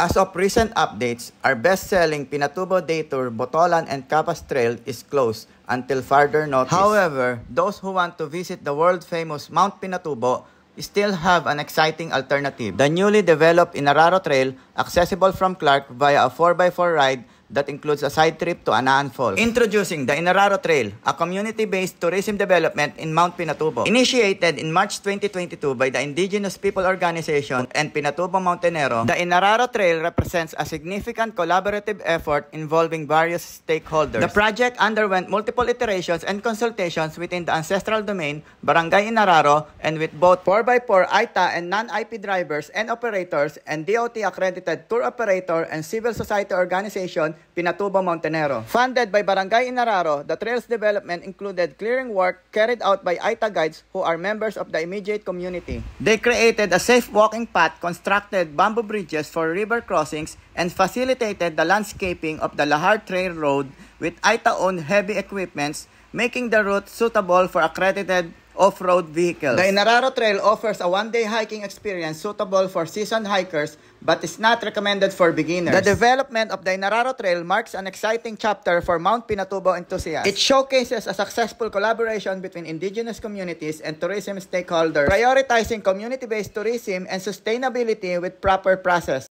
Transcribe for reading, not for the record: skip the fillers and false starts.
As of recent updates, our best-selling Pinatubo Day Tour, Botolan and Capas Trail is closed until further notice. However, those who want to visit the world-famous Mount Pinatubo still have an exciting alternative. The newly developed Inararo Trail, accessible from Clark via a 4x4 ride that includes a side trip to Anaan Falls. Introducing the Inararo Trail, a community-based tourism development in Mount Pinatubo. Initiated in March 2022 by the Indigenous People Organization and Pinatubo Montenero, the Inararo Trail represents a significant collaborative effort involving various stakeholders. The project underwent multiple iterations and consultations within the ancestral domain, Barangay Inararo, and with both 4x4 AITA and non-IP drivers and operators, and DOT-accredited tour operator and civil society organization, Pinatubo Montenero. Funded by Barangay Inararo, the trail's development included clearing work carried out by AITA guides who are members of the immediate community. They created a safe walking path, constructed bamboo bridges for river crossings, and facilitated the landscaping of the Lahar Trail Road with AITA-owned heavy equipments, making the route suitable for accredited off-road vehicles. The Inararo Trail offers a one-day hiking experience suitable for seasoned hikers but is not recommended for beginners. The development of the Inararo Trail marks an exciting chapter for Mount Pinatubo enthusiasts. It showcases a successful collaboration between indigenous communities and tourism stakeholders, prioritizing community-based tourism and sustainability with proper process.